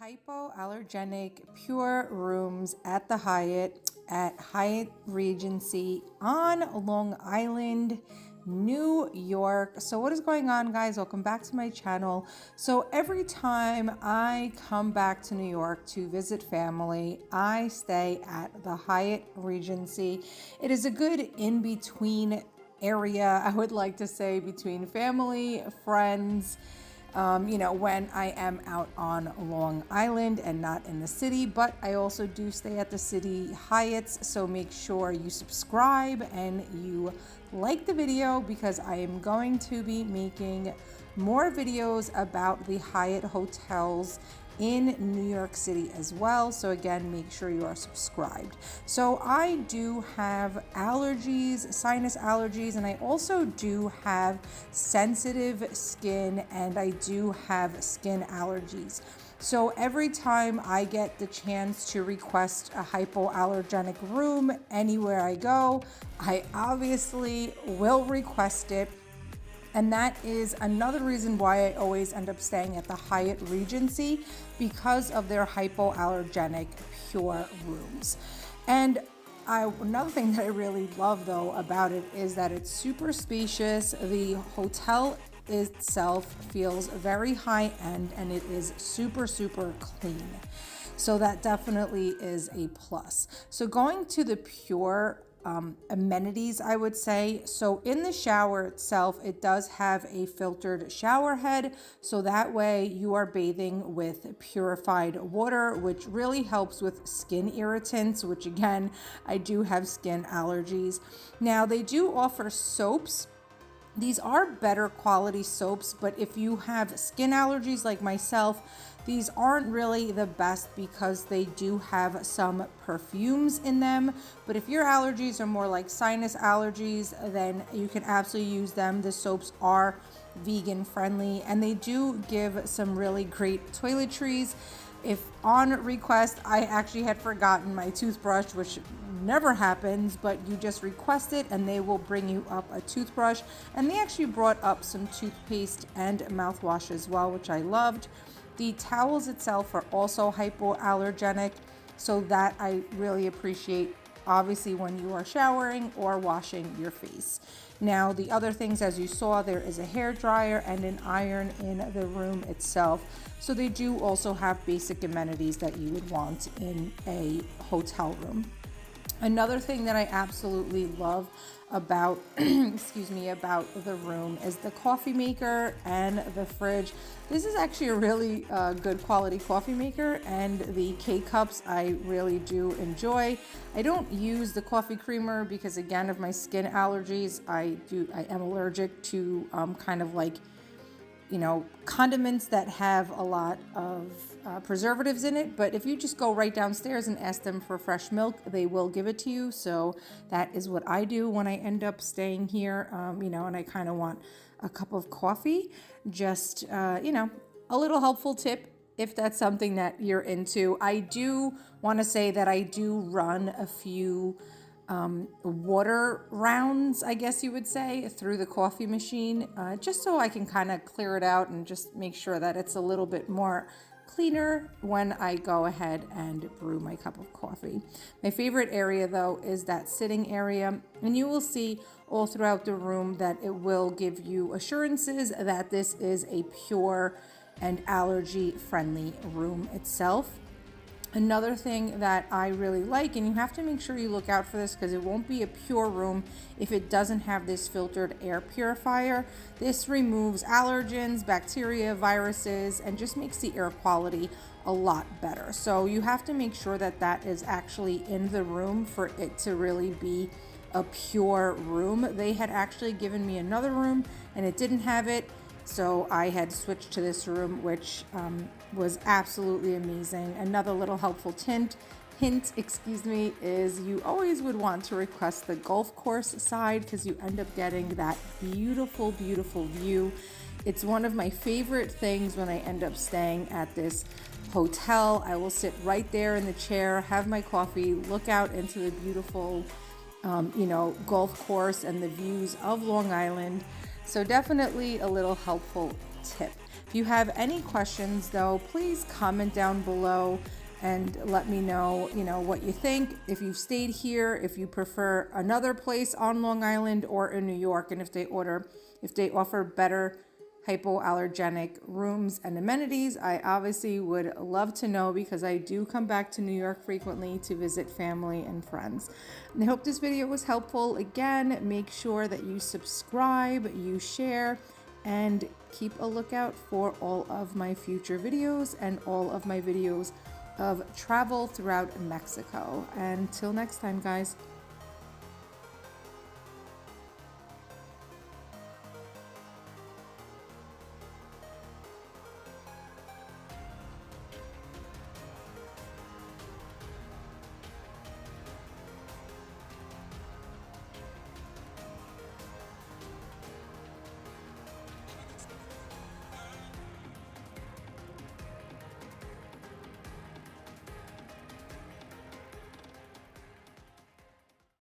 Hypoallergenic pure rooms at the Hyatt at Hyatt Regency on Long Island, New York. So what is going on, guys? Welcome back to my channel. So every time I come back to New York to visit family, I stay at the Hyatt Regency. It is a good in-between area, I would like to say, between family, friends, when I am out on Long Island and not in the city, but I also do stay at the city Hyatts. So make sure you subscribe and you like the video, because I am going to be making more videos about the Hyatt hotels in New York City as well. So again, make sure you are subscribed. So I do have allergies, sinus allergies, and I also do have sensitive skin, and I do have skin allergies. So every time I get the chance to request a hypoallergenic room anywhere I go, I obviously will request it. And that is another reason why I always end up staying at the Hyatt Regency, because of their hypoallergenic pure rooms. And another thing that I really love though about it is that it's super spacious. The hotel itself feels very high end, and it is super clean. So that definitely is a plus. So going to the pure amenities, I would say. So in the shower itself, it does have a filtered shower head. So that way you are bathing with purified water, which really helps with skin irritants, which again, I do have skin allergies. Now they do offer soaps. These are better quality soaps, but if you have skin allergies like myself, these aren't really the best because they do have some perfumes in them. But if your allergies are more like sinus allergies, then you can absolutely use them. The soaps are vegan friendly, and they do give some really great toiletries. If on request, I actually had forgotten my toothbrush, which never happens, but you just request it and they will bring you up a toothbrush. And they actually brought up some toothpaste and mouthwash as well, which I loved. The towels itself are also hypoallergenic, so that I really appreciate, obviously, when you are showering or washing your face. Now, the other things, as you saw, there is a hair dryer and an iron in the room itself. So they do also have basic amenities that you would want in a hotel room. Another thing that I absolutely love about about the room is the coffee maker and the fridge. This is actually a really good quality coffee maker, and the K-cups I really do enjoy. I don't use the coffee creamer because, again, of my skin allergies. I am allergic to condiments that have a lot of preservatives in it. But if you just go right downstairs and ask them for fresh milk, they will give it to you. So that is what I do when I end up staying here, and I kind of want a cup of coffee. Just, a little helpful tip if that's something that you're into. I do want to say that I do run a few water rounds, I guess you would say, through the coffee machine, just so I can kind of clear it out and just make sure that it's a little bit more cleaner when I go ahead and brew my cup of coffee. My favorite area though is that sitting area, and you will see all throughout the room that it will give you assurances that this is a pure and allergy friendly room itself. Another thing that I really like, and you have to make sure you look out for this because it won't be a pure room if it doesn't have this filtered air purifier. This removes allergens, bacteria, viruses, and just makes the air quality a lot better. So you have to make sure that that is actually in the room for it to really be a pure room. They had actually given me another room and it didn't have it. So I had switched to this room, which was absolutely amazing. Another little helpful hint, is you always would want to request the golf course side, because you end up getting that beautiful view. It's one of my favorite things when I end up staying at this hotel. I will sit right there in the chair, have my coffee, look out into the beautiful, golf course and the views of Long Island. So definitely a little helpful tip. If you have any questions though, please comment down below and let me know, what you think. If you've stayed here, if you prefer another place on Long Island or in New York, and if they offer better hypoallergenic rooms and amenities, I obviously would love to know, because I do come back to New York frequently to visit family and friends. And I hope this video was helpful. Again, make sure that you subscribe, you share, and keep a lookout for all of my future videos and all of my videos of travel throughout Mexico. Until next time, guys.